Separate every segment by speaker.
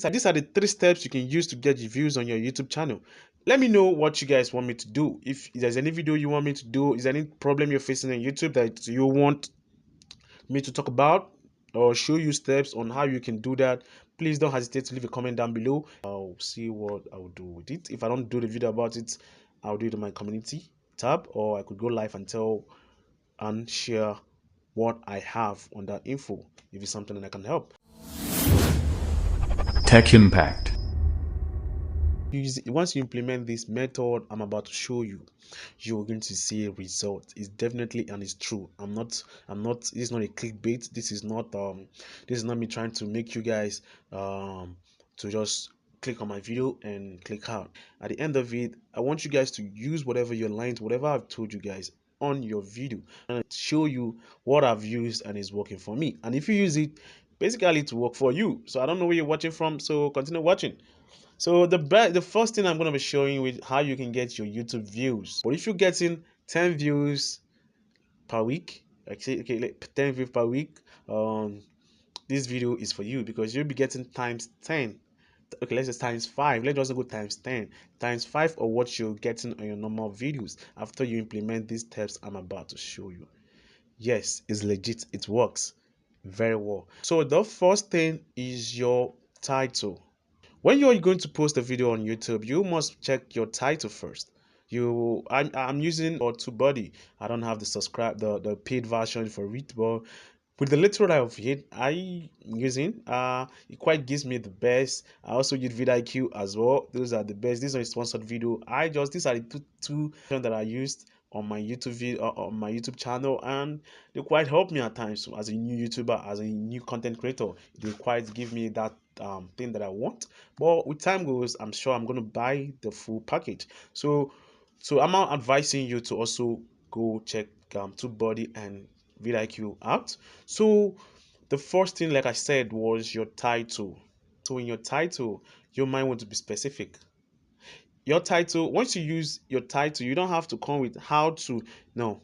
Speaker 1: These are the 3 steps you can use to get your views on your YouTube channel. Let me know what you guys want me to do. If there's any video you want me to do, is there any problem you're facing on YouTube that you want me to talk about or show you steps on how you can do that, please don't hesitate to leave a comment down below. I'll see what I'll do with it. If I don't do the video about it, I'll do it in my community tab, or I could go live and tell and share what I have on that info if it's something that I can help.
Speaker 2: Tech Impact.
Speaker 1: Once you implement this method I'm about to show you, you're going to see a result. It's definitely, and it's true. This is not a clickbait. This is not me trying to make you guys to just click on my video and click out. At the end of it, I want you guys to use whatever your lines, whatever I've told you guys on your video, and show you what I've used and is working for me. And if you use it, basically it will work for you. So I don't know where you're watching from, so continue watching. So the first thing I'm going to be showing you is how you can get your YouTube views. But if you're getting 10 views per week, okay, like 10 views per week, this video is for you, because you'll be getting times 10. Okay, let's just times 5. Let's also go times 10, times 5 of what you're getting on your normal videos after you implement these steps I'm about to show you. Yes, it's legit. It works very well. So the first thing is your title. When you're going to post a video on YouTube, you must check your title first. I'm using TubeBuddy. I don't have the paid version for it, but with the little that I've hit, I using it quite gives me the best. I also use vidIQ as well. Those are the best. These are a sponsored video. These are the two that I used on my YouTube video, on my YouTube channel, and they quite help me at times as a new YouTuber, as a new content creator. They quite give me that thing that I want. But with time goes, I'm sure I'm gonna buy the full package. So I'm not advising you to also go check TubeBuddy and vidIQ out. So the first thing, like I said, was your title. So in your title, you might want to be specific. Your title, once you use your title, you don't have to come with how to. No,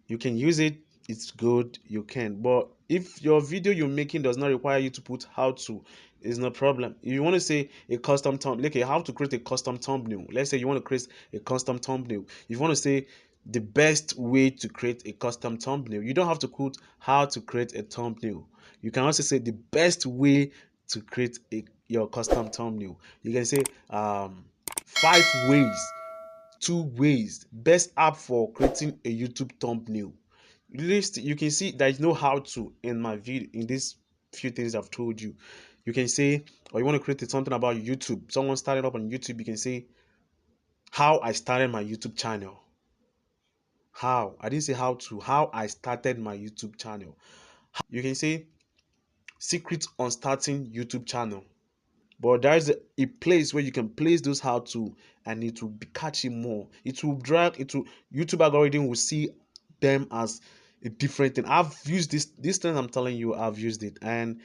Speaker 1: you can use it. It's good, you can. But if your video you're making does not require you to put how to, it's no problem. If you want to say a custom thumbnail, like how to create a custom thumbnail, let's say you want to create a custom thumbnail. If you want to say the best way to create a custom thumbnail, you don't have to put how to create a thumbnail. You can also say the best way to create your custom thumbnail. You can say 5 ways, 2 ways, best app for creating a YouTube thumbnail. List, you can see there is no how to in my video. In these few things I've told you, you can say, or you want to create something about YouTube, someone started up on YouTube, you can say how I started my YouTube channel. How I didn't say how to, how I started my YouTube channel. You can say secrets on starting YouTube channel. But there's a place where you can place those how to, and it will be catching more. It will drag it to YouTube algorithm will see them as a different thing. I've used this thing I'm telling you, I've used it and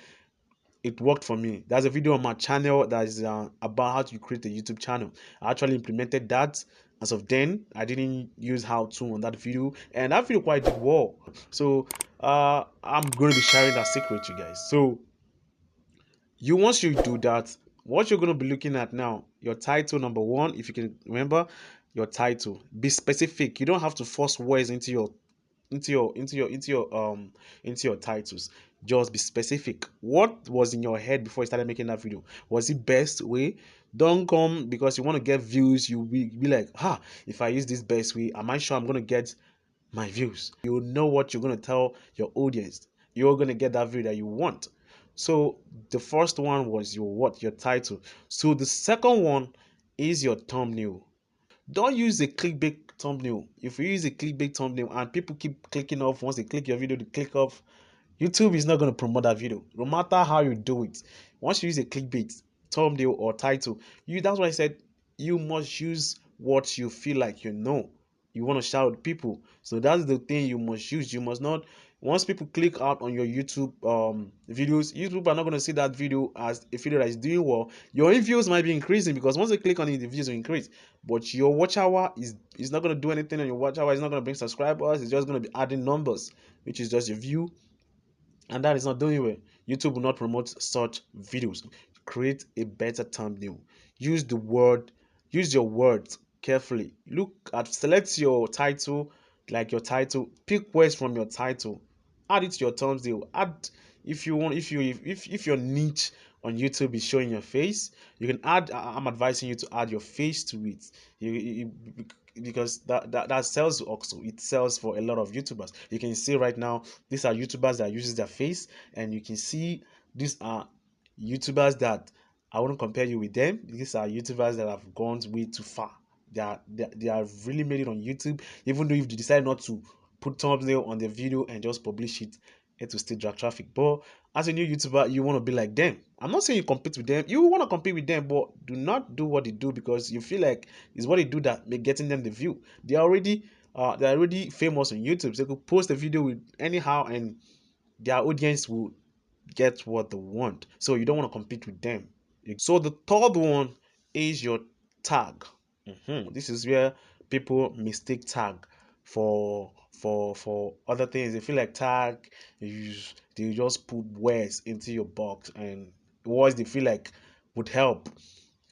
Speaker 1: it worked for me. There's a video on my channel that is about how to create a YouTube channel. I actually implemented that. As of then, I didn't use how to on that video, and that video quite did well. So I'm going to be sharing that secret with you guys. So once you do that, what you're going to be looking at now, your title, number one, if you can remember your title, be specific. You don't have to force words into your titles. Just be specific. What was in your head before you started making that video? Was it best way? Don't come because you want to get views. You be like, if I use this best way, am I sure I'm going to get my views? You know what you're going to tell your audience. You're going to get that view that you want. So the first one was your title. So the second one is your thumbnail. Don't use a clickbait thumbnail. If you use a clickbait thumbnail and people keep clicking off, once they click your video, they click off, YouTube is not going to promote that video, no matter how you do it. Once you use a clickbait thumbnail or title, that's why I said you must use what you feel like you want to shout at people. So that's the thing you must use. You must not, once people click out on your YouTube videos, YouTube are not going to see that video as a video that is doing well. Your views might be increasing because once they click on it, the views will increase, but your watch hour is not going to do anything, and your watch hour is not going to bring subscribers. It's just going to be adding numbers, which is just your view, and that is not doing well. YouTube will not promote such videos. create a better thumbnail. Use the word, use your words carefully. Look at, select your title, like your title, pick words from your title, add it to your thumbnail. Add, if you want, if your niche on YouTube is showing your face, you can add. I'm advising you to add your face to it. Because that sells also. It sells for a lot of YouTubers. You can see right now these are YouTubers that uses their face, and you can see these are YouTubers that I wouldn't compare you with them. These are YouTubers that have gone way too far. They are really made it on YouTube. Even though if they decide not to put thumbnail on the video and just publish it, it will still drag traffic. But as a new YouTuber, you want to be like them. I'm not saying you compete with them. You want to compete with them, but do not do what they do because you feel like it's what they do that may getting them the view. They're already famous on YouTube. So they could post a video with anyhow, and their audience will get what they want. So you don't want to compete with them. So the third one is your tag. This is where people mistake tag for other things. They feel like tag, they just put words into your box, and words they feel like would help.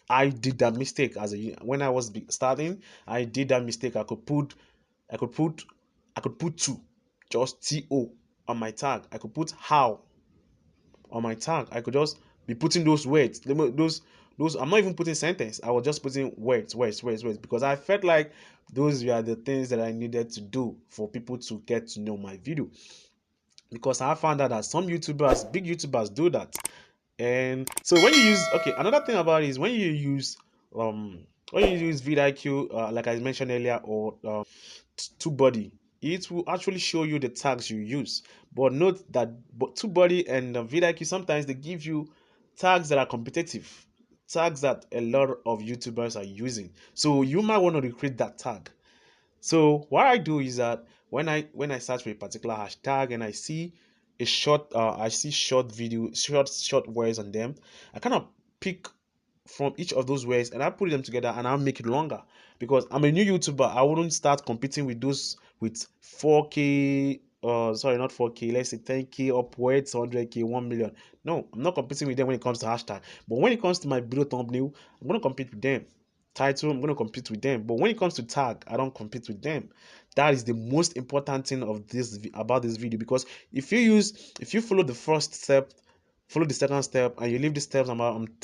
Speaker 1: I did that mistake when I was starting. I did that mistake. I could put, I could put two, just to on my tag. I could put how on my tag. I could just be putting those words, those. I'm not even putting sentence. I was just putting words, because I felt like those were the things that I needed to do for people to get to know my video. Because I found out that some YouTubers, big YouTubers, do that. And so when you use, okay, another thing about it is um when you use vidIQ, like I mentioned earlier, or TubeBuddy, it will actually show you the tags you use. But note that TubeBuddy and vidIQ, sometimes they give you tags that are competitive, tags that a lot of YouTubers are using. So you might want to recreate that tag. So what I do is that when I search for a particular hashtag and I see short video, short words on them, I kind of pick from each of those words and I put them together and I'll make it longer, because I'm a new YouTuber. I wouldn't start competing with those with 4K, sorry, not 4K, let's say 10K upwards, 100K, 1 million. No, I'm not competing with them when it comes to hashtag. But when it comes to my video thumbnail, I'm going to compete with them. Title, I'm going to compete with them. But when it comes to tag, I don't compete with them. That is the most important thing of about this video, because if you follow the first step, follow the second step, and you leave the steps,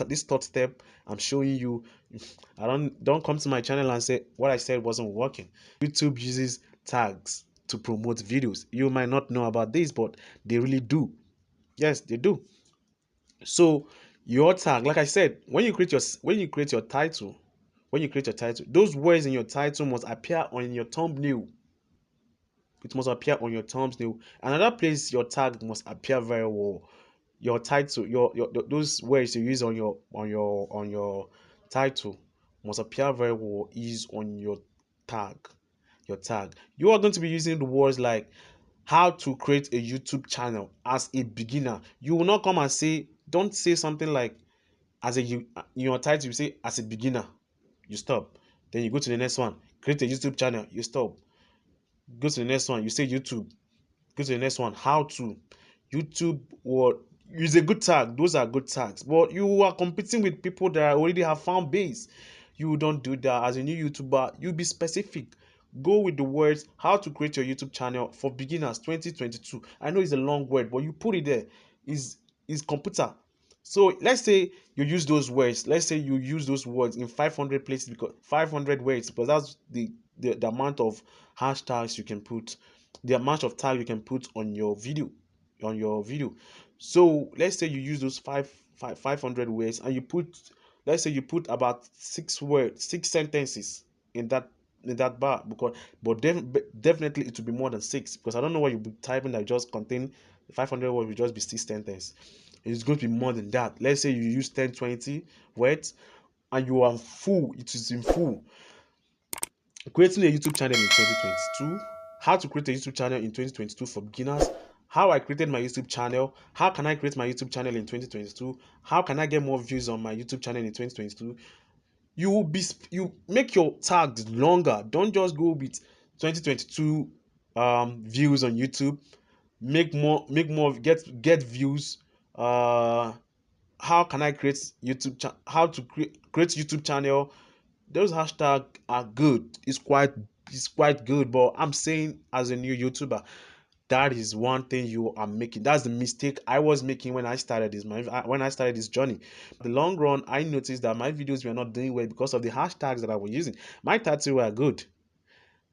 Speaker 1: this third step I'm showing you, I don't come to my channel and say what I said wasn't working. YouTube uses tags to promote videos. You might not know about this, but they really do. Yes, they do. So your tag, like I said, when you create your title, those words in your title must appear on your thumbnail. It must appear on your thumbnail. Another place your tag must appear very well. Your title, those words you use on your title must appear very well is on your tag. Your tag. You are going to be using the words like how to create a YouTube channel as a beginner. You will not come and say, don't say something like in your title, you say as a beginner, you stop. Then you go to the next one, create a YouTube channel, you stop. Go to the next one, you say YouTube. Go to the next one, how to. YouTube, or use a good tag. Those are good tags. But you are competing with people that already have fan base. You don't do that. As a new YouTuber, you be specific. Go with the words how to create your YouTube channel for beginners 2022. I know it's a long word, but you put it there. Is computer. So let's say you use those words. Let's say you use those words in 500 places, because 500 words, because that's the amount of hashtags you can put, the amount of tag you can put on your video. So let's say you use those 500 words, and let's say you put about 6 sentences in that bar, because definitely it will be more than 6, because I don't know what you'll be typing that just contain 500 words, will just be 6 sentences. It's going to be more than that. Let's say you use 10, 20 words, and you are full, it is in full. Creating a YouTube channel in 2022, how to create a YouTube channel in 2022 for beginners, how I created my YouTube channel, how can I create my YouTube channel in 2022, how can I get more views on my YouTube channel in 2022. You make your tags longer. Don't just go with 2022 views on YouTube. Make more, get views. how can I create how to create YouTube channel. Those hashtags are good. It's quite good, but I'm saying as a new YouTuber, that is one thing you are making. That's the mistake I was making when I started when I started this journey. The long run, I noticed that my videos were not doing well because of the hashtags that I was using. My titles were good.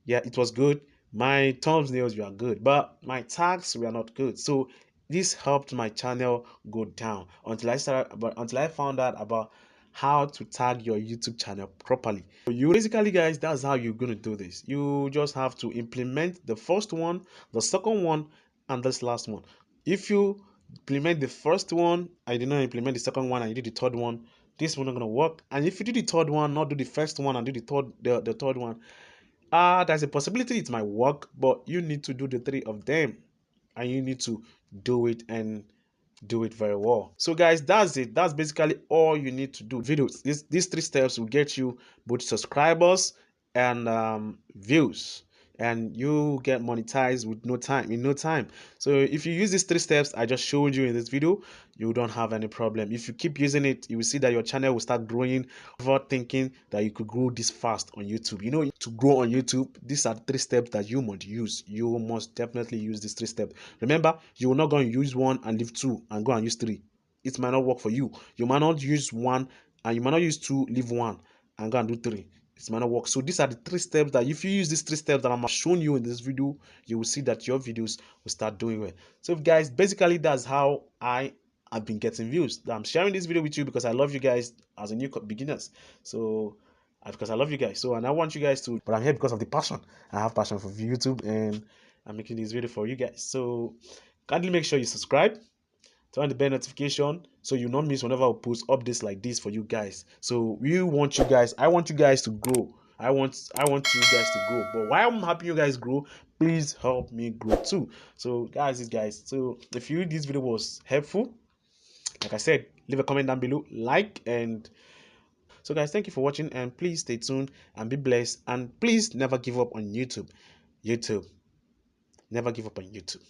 Speaker 1: Yeah, it was good. My thumbnails were good, but my tags were not good. So this helped my channel go down until I found out about how to tag your YouTube channel properly. So you basically, guys, that's how you're going to do this. You just have to implement the first one, the second one, and this last one. If you implement the first one, I did not implement the second one, and you did the third one, this one not gonna work. And if you do the third one, not do the first one and do the third one, there's a possibility it might work, but you need to do the three of them, and you need to do it and do it very well. So guys, that's it. That's basically all you need to do. Videos. These three steps will get you both subscribers and views, and you get monetized with no time in no time. So if you use these three steps I just showed you in this video, you don't have any problem. If you keep using it, you will see that your channel will start growing. Never thinking that you could grow this fast on YouTube. You know, to grow on YouTube, these are three steps that you must use. You must definitely use these three steps. Remember, you will not go and use one and leave two and go and use three. It might not work for you. You might not use one and you might not use two, leave one and go and do three. It might not work. So these are the three steps that if you use these three steps that I'm showing you in this video, you will see that your videos will start doing well. So guys, basically that's how I've been getting views. I'm sharing this video with you because I love you guys as a new beginners. So because I love you guys. So and I want you guys to, but I'm here because of the passion. I have passion for YouTube and I'm making this video for you guys. So kindly make sure you subscribe, turn on the bell notification so you not miss whenever I post updates like this for you guys. So I want you guys to grow. I want you guys to grow. But while I'm helping you guys grow, please help me grow too. So guys, so if you this video was helpful, like I said, leave a comment down below, like, and so guys, thank you for watching, and please stay tuned and be blessed, and please never give up on YouTube. Never give up on YouTube.